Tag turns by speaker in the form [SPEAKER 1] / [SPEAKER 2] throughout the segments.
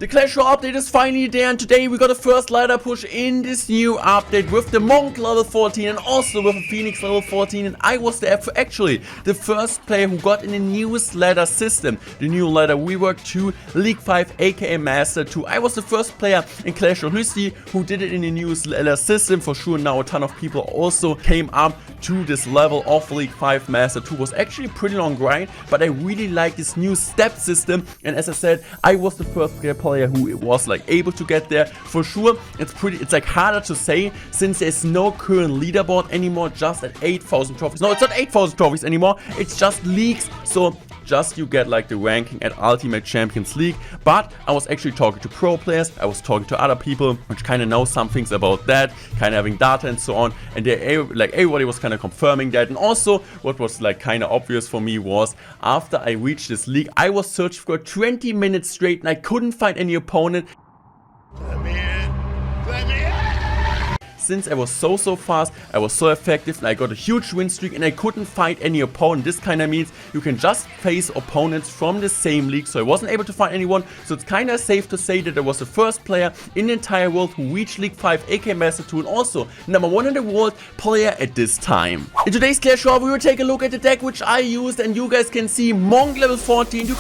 [SPEAKER 1] The Clash Royale update is finally there, and today we got a first ladder push in this new update with the Monk level 14 and also with a Phoenix level 14, and I was actually the first player who got in the newest ladder system, the new ladder rework to League 5 aka Master 2. I was the first player in Clash Royale history who did it in the newest ladder system. For sure now a ton of people also came up to this level of League 5 Master 2. Was actually a pretty long grind, but I really like this new step system, and as I said, I was the first player who was like able to get there. For sure it's like harder to say since there's no current leaderboard anymore, just at 8,000 trophies. No, it's not 8,000 trophies anymore, it's just leagues, so just you get like the ranking at Ultimate Champions League. But I was actually talking to pro players, I was talking to other people which kind of know some things about that, kind of having data and so on, and they like everybody was kind of confirming that. And also what was like kind of obvious for me was after I reached this league, I was searching for 20 minutes straight and I couldn't find any opponent.
[SPEAKER 2] Let me in.
[SPEAKER 1] Since I was so fast, I was so effective, and I got a huge win streak and I couldn't find any opponent. This kind of means you can just face opponents from the same league, so I wasn't able to find anyone. So it's kind of safe to say that I was the first player in the entire world who reached League 5 aka Master 2 and also #1 in the world player at this time. In today's Clash Royale we will take a look at the deck which I used, and you guys can see Monk level 14. You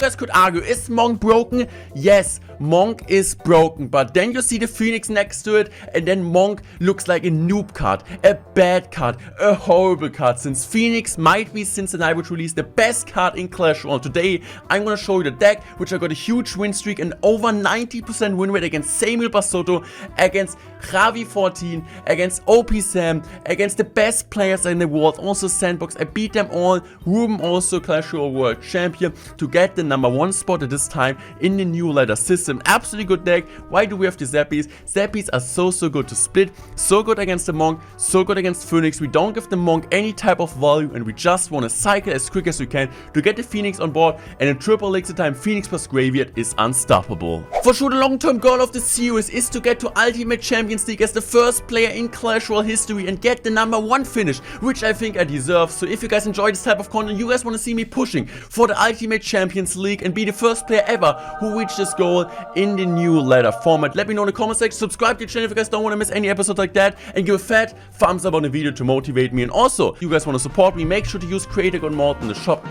[SPEAKER 1] guys could argue, is Monk broken? Yes, Monk is broken, but then you see the Phoenix next to it, and then Monk looks like a noob card, a bad card, a horrible card, since Phoenix might be, since the night which released, the best card in Clash Royale. Today I'm gonna show you the deck which I got a huge win streak and over 90% win rate against Samuel Basotto, against Javi 14, against OP Sam, against the best players in the world, also Sandbox. I beat them all. Ruben also Clash Royale World Champion, to get the #1 spot at this time in the new ladder system. Absolutely good deck. Why do we have the Zappies? Zappies are so good to split, so good against the Monk, so good against Phoenix. We don't give the Monk any type of value and we just want to cycle as quick as we can to get the Phoenix on board, and in triple elixir time Phoenix plus Graveyard is unstoppable. For sure the long-term goal of the series is to get to Ultimate Champions League as the first player in Clash Royale history and get the #1 finish, which I think I deserve. So if you guys enjoy this type of content, you guys want to see me pushing for the Ultimate Champions League and be the first player ever who reached this goal in the new ladder format, let me know in the comment section. Subscribe to the channel if you guys don't want to miss any episode like that, and give a fat thumbs up on the video to motivate me. And also, if you guys want to support me, make sure to use Creator Code Malt in the shop.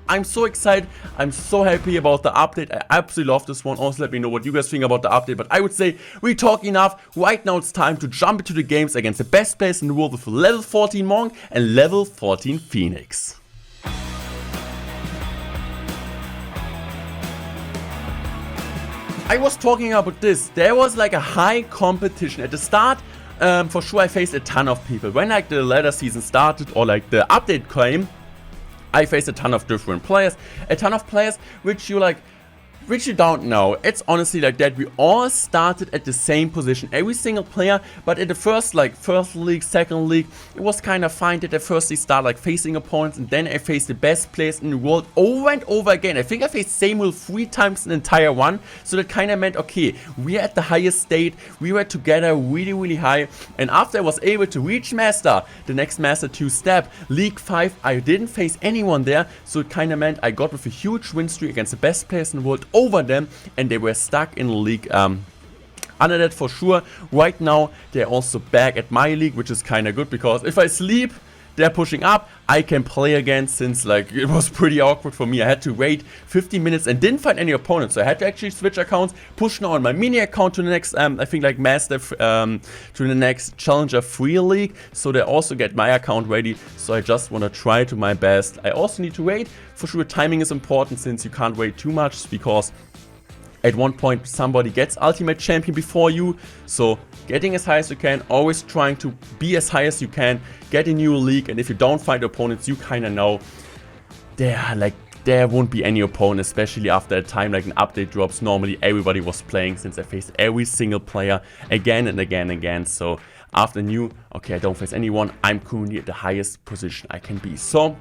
[SPEAKER 1] I'm so excited, I'm so happy about the update, I absolutely love this one. Also let me know what you guys think about the update, but I would say we talk enough. Right now it's time to jump into the games against the best players in the world with level 14 Monk and level 14 Phoenix. I was talking about this, there was like a high competition at the start. For sure I faced a ton of people. When like the ladder season started or like the update came, I faced a ton of different players, which you don't know. It's honestly like that. We all started at the same position, every single player, but at the first league, second league, it was kind of fine that I firstly start like facing opponents, and then I faced the best players in the world over and over again. I think I faced Samuel 3 times in the entire one, so that kind of meant, okay, we are at the highest state, we were together really high, and after I was able to reach Master, the next Master 2 step, League 5, I didn't face anyone there, so it kind of meant I got with a huge win streak against the best players in the world over them, and they were stuck in the league under that. For sure right now they're also back at my league, which is kind of good, because if I sleep they're pushing up, I can play again, since like it was pretty awkward for me. I had to wait 15 minutes and didn't find any opponents, so I had to actually switch accounts, push now on my mini account to the next I think like Master to the next Challenger free league, so they also get my account ready. So I just want to try to my best. I also need to wait. For sure timing is important, since you can't wait too much, because at one point somebody gets Ultimate Champion before you, so getting as high as you can, always trying to be as high as you can, get a new league, and if you don't find opponents, you kind of know there won't be any opponent, especially after a time like an update drops. Normally everybody was playing, since I faced every single player again and again. So after okay, I don't face anyone, I'm currently at the highest position I can be. So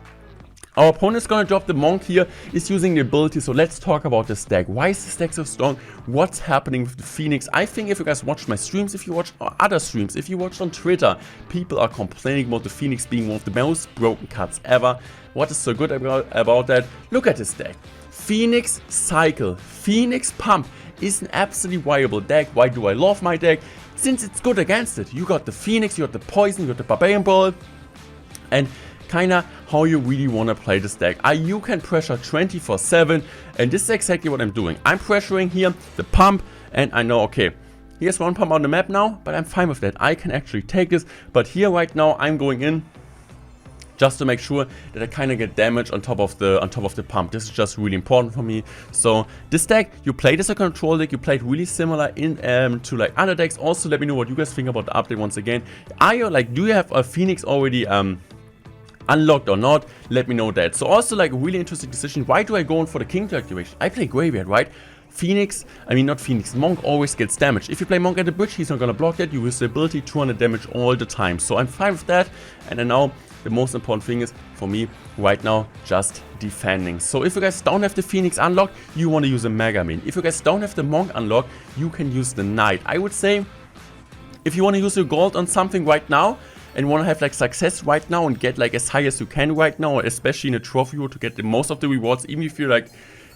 [SPEAKER 1] our opponent is going to drop the Monk here, is using the ability, so let's talk about this deck. Why is this deck so strong? What's happening with the Phoenix? I think if you guys watch my streams, if you watch other streams, if you watch on Twitter, people are complaining about the Phoenix being one of the most broken cards ever. What is so good about that? Look at this deck. Phoenix Cycle, Phoenix Pump is an absolutely viable deck. Why do I love my deck? Since it's good against it. You got the Phoenix, you got the Poison, you got the Barbarian Ball, and kinda how you really wanna play this deck. You can pressure 24/7, and this is exactly what I'm doing. I'm pressuring here the pump, and I know, okay, here's one pump on the map now, but I'm fine with that. I can actually take this, but here right now I'm going in just to make sure that I kind of get damage on top of the pump. This is just really important for me. So this deck, you played as a control deck, you played really similar in to like other decks. Also, let me know what you guys think about the update once again. Do you have a Phoenix already unlocked or not? Let me know that. So also like a really interesting decision. Why do I go in for the King activation? I play Graveyard, right? Phoenix, not Phoenix, Monk always gets damage. If you play Monk at the bridge, he's not gonna block that. You use the ability 200 damage all the time. So I'm fine with that. And then now the most important thing is for me right now just defending. So if you guys don't have the Phoenix unlocked, you want to use a Mega Main. If you guys don't have the Monk unlocked, you can use the Knight. I would say if you want to use your gold on something right now and want to have like success right now and get like as high as you can right now, especially in a trophy world to get the most of the rewards, even if you're like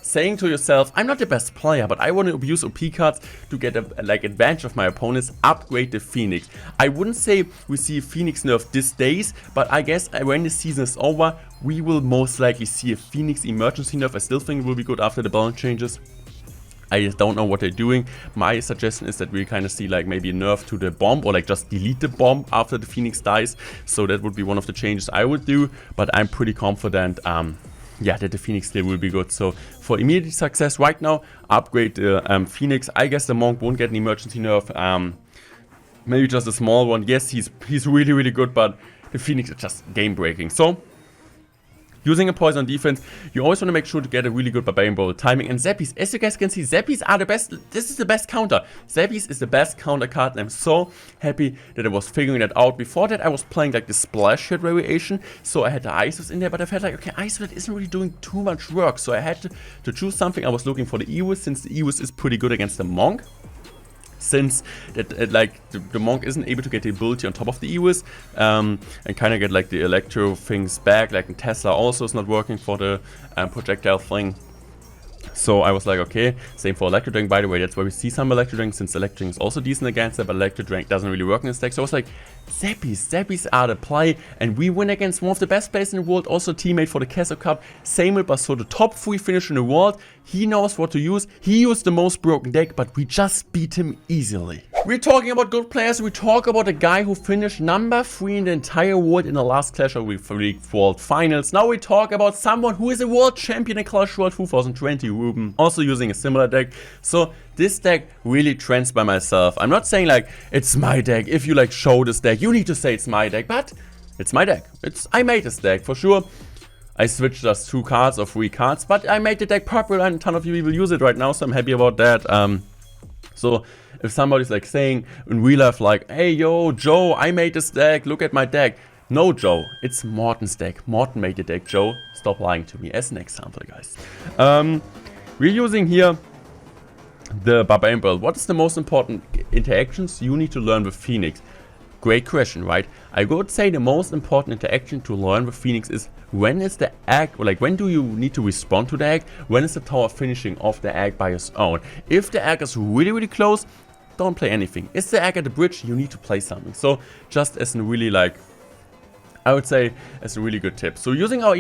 [SPEAKER 1] saying to yourself, I'm not the best player, but I want to use OP cards to get advantage of my opponents, upgrade the Phoenix. I wouldn't say we see Phoenix nerf these days, but I guess when the season is over, we will most likely see a Phoenix emergency nerf. I still think it will be good after the balance changes. I just don't know what they're doing. My suggestion is that we kind of see like maybe a nerf to the bomb, or like just delete the bomb after the Phoenix dies. So that would be one of the changes I would do, but I'm pretty confident yeah, that the Phoenix still will be good. So for immediate success right now, upgrade the Phoenix. I guess the Monk won't get an emergency nerf. Maybe just a small one. Yes, he's really, really good, but the Phoenix is just game breaking. So using a poison defense, you always want to make sure to get a really good Barbarian Bowl timing. And Zappies, as you guys can see, Zappies are the best. This is the best counter. Zappies is the best counter card, and I'm so happy that I was figuring that out. Before that, I was playing like the splash hit variation, so I had the Isos in there, but I felt like, okay, Isos isn't really doing too much work, so I had to choose something. I was looking for the Ewis, since the Ewis is pretty good against the Monk. Since that like the Monk isn't able to get the ability on top of the Ewis, and kind of get like the electro things back, like in Tesla also is not working for the projectile thing. So I was like, okay, same for Electro Drain, by the way. That's why we see some Electro Drain, since Electro Drain is also decent against it, but Electro Drain doesn't really work in this deck. So I was like, Zappies are the play, and we win against one of the best players in the world, also teammate for the Castle Cup. Same with us, so the top 3 finisher in the world. He knows what to use. He used the most broken deck, but we just beat him easily. We're talking about good players. We talk about a guy who finished number 3 in the entire world in the last Clash of League World Finals. Now we talk about someone who is a world champion in Clash World 2020, Ruben. Also using a similar deck. So this deck really trends by myself. I'm not saying like it's my deck. If you like show this deck, you need to say it's my deck, but it's my deck. I made this deck for sure. I switched just 2 cards or 3 cards, but I made the deck popular and a ton of you will use it right now, so I'm happy about that. So if somebody's like saying in real life like, hey yo, Joe, I made this deck, look at my deck. No, Joe, it's Morten's deck. Morten made the deck, Joe. Stop lying to me, as an example, guys. We're using here the Barbarian Belt. What is the most important interactions you need to learn with Phoenix? Great question, right? I would say the most important interaction to learn with Phoenix is when is the egg, or like when do you need to respond to the egg? When is the tower finishing off the egg by its own? If the egg is really, really close, don't play anything. Is the egg at the bridge? You need to play something. So just as a really like, I would say as a really good tip. So using our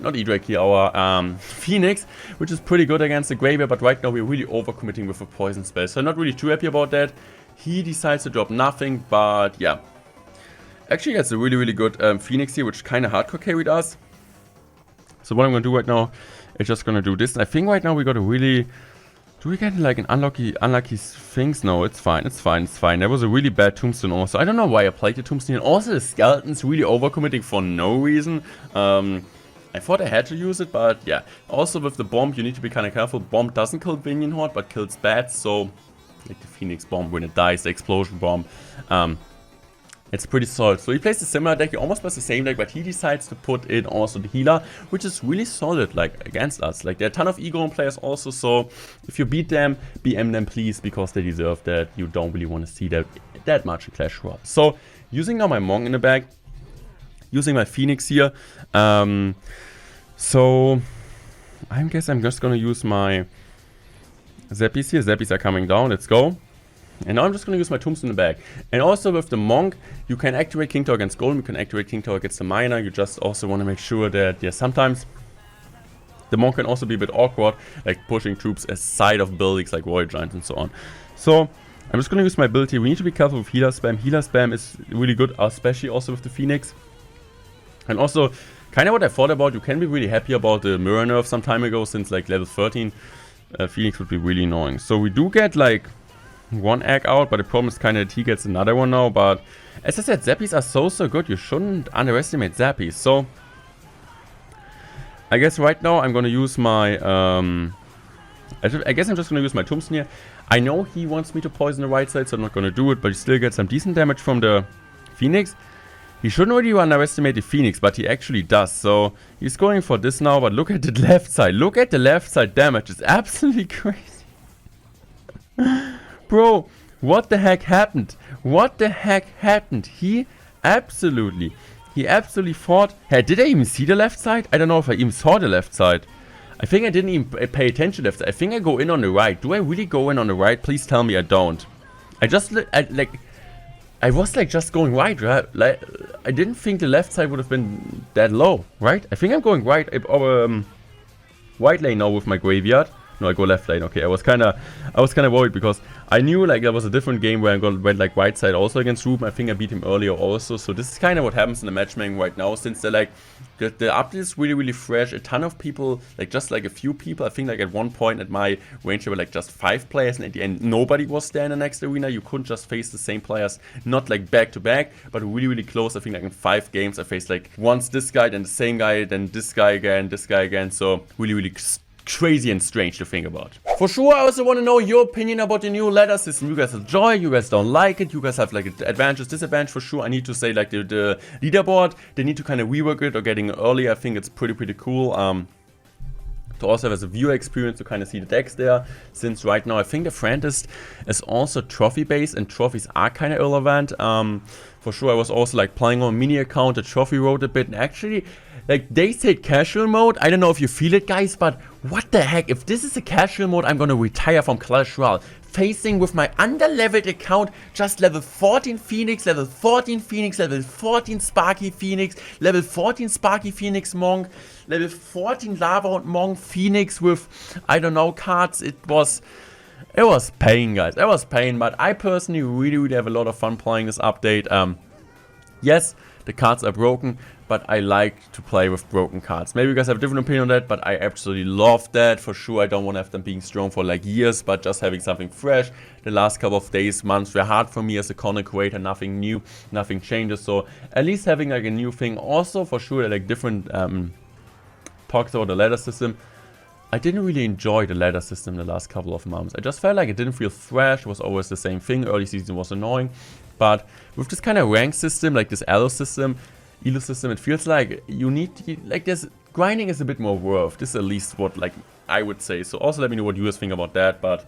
[SPEAKER 1] not E-Drake here, our Phoenix, which is pretty good against the Graveyard, but right now we're really overcommitting with a poison spell. So I'm not really too happy about that. He decides to drop nothing, but yeah. Actually, that's a really, really good Phoenix here, which kind of hardcore carried us. So what I'm going to do right now is just going to do this. I think right now we got a really... Do we get like an unlucky things? No, it's fine, it's fine, it's fine. That was a really bad tombstone also. I don't know why I played the tombstone. And also the skeleton's really overcommitting for no reason. I thought I had to use it, but yeah. Also with the bomb, you need to be kind of careful. Bomb doesn't kill Minion Horde, but kills bats. So like the Phoenix bomb when it dies, the explosion bomb. It's pretty solid. So he plays a similar deck, he almost plays the same deck, but he decides to put in also the healer, which is really solid like against us. Like there are a ton of ego players also, so if you beat them, BM them please, because they deserve that. You don't really want to see that much in Clash Royale. So using now my Monk in the back, using my Phoenix here. So I guess I'm just gonna use my Zappies here. Zappies are coming down. Let's go. And now I'm just gonna use my Tombstone in the back. And also with the Monk, you can activate King Tower against Golem. You can activate King Tower against the Miner. You just also want to make sure that, yeah, sometimes the Monk can also be a bit awkward, like pushing troops aside of buildings like Royal Giants and so on. So I'm just gonna use my ability. We need to be careful with healer spam. Healer spam is really good, especially also with the Phoenix. And also, kind of what I thought about, you can be really happy about the mirror nerf some time ago, since like level 13. Phoenix would be really annoying. So we do get like one egg out, but the problem is kind of that he gets another one now. But as I said, Zappies are so good. You shouldn't underestimate Zappies. So I guess right now I'm gonna use my I guess I'm just gonna use my Tombstone here. I know he wants me to poison the right side, so I'm not gonna do it, but he still gets some decent damage from the Phoenix. He shouldn't really underestimate the Phoenix, but he actually does. So he's going for this now, but look at the left side. Look at the left side damage. It's absolutely crazy. Bro, what the heck happened? What the heck happened? He absolutely fought. Hey, did I even see the left side? I don't know if I even saw the left side. I think I didn't even pay attention to the left side. I think I go in on the right. Do I really go in on the right? Please tell me I don't. I was like just going right, like I didn't think the left side would have been that low, right? I think I'm going right, right lane now with my graveyard. No, I go left lane. Okay, I was kind of worried because I knew like there was a different game where I went like right side also against Ruben. I think I beat him earlier also. So this is kind of what happens in the matchmaking right now, since they're like the update is really fresh. A ton of people, like just like a few people. I think like at one point at my range there were like just 5 players, and at the end nobody was there in the next arena. You couldn't just face the same players, not like back to back, but really close. I think like in 5 games I faced like once this guy, then the same guy, then this guy again. So really crazy and strange to think about. For sure, I also want to know your opinion about the new ladder system. You guys enjoy, you guys don't like it, you guys have like advantages, disadvantages. For sure, I need to say like the leaderboard, they need to kind of rework it or getting early. I think it's pretty cool. To also have as a viewer experience to kind of see the decks there, since right now I think the Friendist is also trophy based, and trophies are kind of irrelevant. For sure, I was also like playing on a mini account, the trophy road a bit, and actually like they said casual mode. I don't know if you feel it, guys, but what the heck, if this is a casual mode, I'm gonna retire from Clash Royale. Facing with my under-leveled account, just level 14 Phoenix, level 14 Phoenix, level 14 Sparky Phoenix, level 14 Sparky Phoenix Monk, level 14 Lava and Monk Phoenix with, I don't know, cards. It was pain, guys. It was pain, but I personally really have a lot of fun playing this update. Yes, the cards are broken, but I like to play with broken cards. Maybe you guys have a different opinion on that, but I absolutely love that. For sure, I don't want to have them being strong for like years, but just having something fresh. The last couple of days, months were hard for me as a content creator. Nothing new, nothing changes. So at least having like a new thing. Also, for sure, like different talks about the ladder system. I didn't really enjoy the ladder system the last couple of months. I just felt like it didn't feel fresh. It was always the same thing. Early season was annoying. But with this kind of rank system, like this elo system, it feels like you need to, like this grinding is a bit more worth. This is at least what like I would say. So also let me know what you guys think about that, but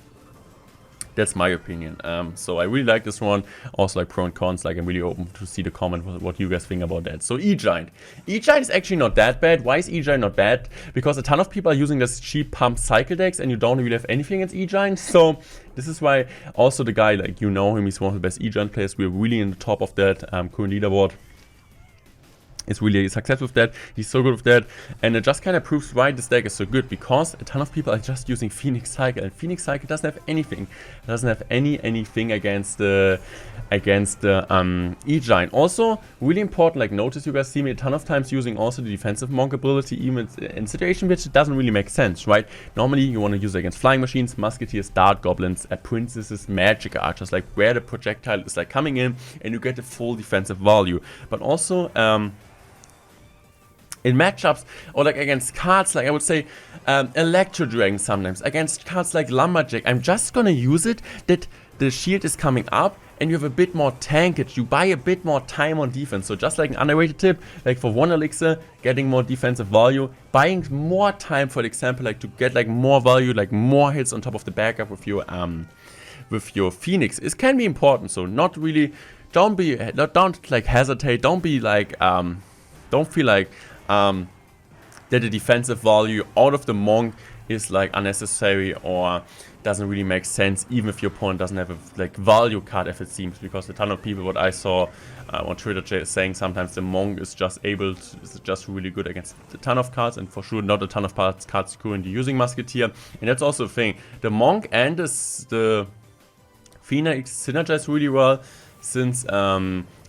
[SPEAKER 1] that's my opinion. So I really like this one. Also like pro and cons, like I'm really open to see the comment what you guys think about that. So E-Giant. E-Giant is actually not that bad. Why is E-Giant not bad? Because a ton of people are using this cheap pump cycle decks and you don't really have anything against E-Giant. So this is why also the guy, like you know him, he's one of the best E-Giant players. We're really in the top of that current leaderboard. Is really a success with that. He's so good with that, and it just kind of proves why this deck is so good, because a ton of people are just using Phoenix Cycle, and Phoenix Cycle doesn't have anything. It doesn't have anything against the E-Giant. Also, really important, like notice you guys see me a ton of times using also the defensive monk ability, even in situation which it doesn't really make sense, right? Normally you want to use it against flying machines, musketeers, dart goblins, princesses, magic archers, like where the projectile is like coming in and you get the full defensive value. But also in matchups or like against cards like I would say Electro Dragon sometimes, against cards like Lumberjack, I'm just gonna use it that the shield is coming up and you have a bit more tankage, you buy a bit more time on defense. So just like an underrated tip, like for 1 elixir, getting more defensive value, buying more time, for example, like to get like more value, like more hits on top of the backup with your Phoenix, it can be important. So not really, don't like hesitate, don't be like don't feel like that the defensive value out of the Monk is like unnecessary or doesn't really make sense, even if your opponent doesn't have a like value card, if it seems, because a ton of people, what I saw on Twitter saying sometimes the Monk is just is just really good against a ton of cards, and for sure not a ton of cards currently using Musketeer. And that's also a thing. The Monk and the Phoenix synergize really well, since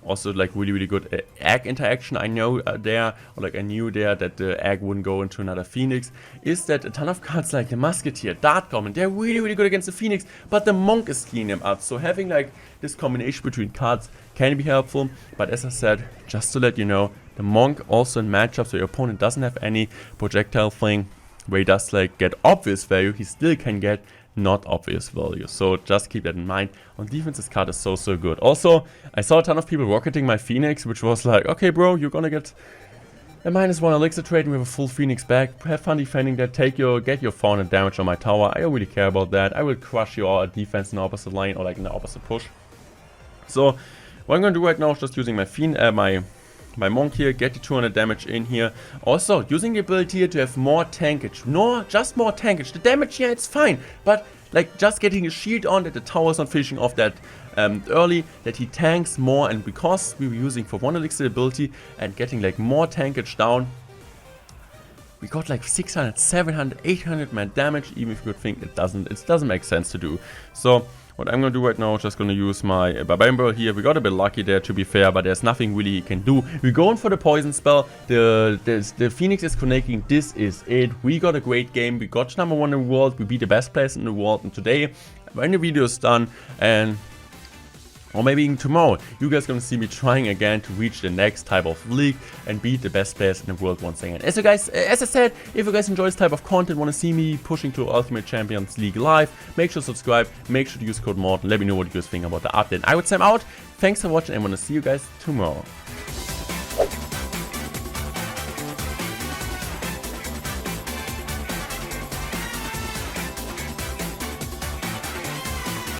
[SPEAKER 1] also like really good egg interaction. I know there, or like I knew there, that the egg wouldn't go into another Phoenix, is that a ton of cards like the Musketeer, Dart Goblin, they're really good against the Phoenix, but the Monk is cleaning them up. So having like this combination between cards can be helpful, but as I said, just to let you know, the Monk also in matchups where your opponent doesn't have any projectile thing, where he does like get obvious value, he still can get not obvious value. So just keep that in mind. On defense, this card is so good. Also, I saw a ton of people rocketing my Phoenix, which was like, okay bro, you're gonna get a -1 elixir trade and we have a full Phoenix back. Have fun defending that, get your 400 damage on my tower. I don't really care about that. I will crush your defense in the opposite lane, or like in the opposite push. So what I'm gonna do right now is just using my my Monk here, get the 200 damage in here. Also, using the ability here to have more tankage. No, just more tankage. The damage here, it's fine. But, like, just getting a shield on that the tower is not finishing off that early, that he tanks more. And because we were using for 1 elixir ability and getting, like, more tankage down, we got, like, 600, 700, 800 man damage, even if you could think it doesn't make sense to do. So what I'm going to do right now is just going to use my Barbarian Barrel here. We got a bit lucky there, to be fair, but there's nothing really he can do. We're going for the poison spell. The Phoenix is connecting. This is it. We got a great game. We got #1 in the world. We beat the best players in the world. And today, when the video is done, and or maybe even tomorrow, you guys are going to see me trying again to reach the next type of league and beat the best players in the world once again. As I said, if you guys enjoy this type of content, want to see me pushing to Ultimate Champions League live, make sure to subscribe, make sure to use code Morten, let me know what you guys think about the update. I would say I'm out, thanks for watching, and I want to see you guys tomorrow.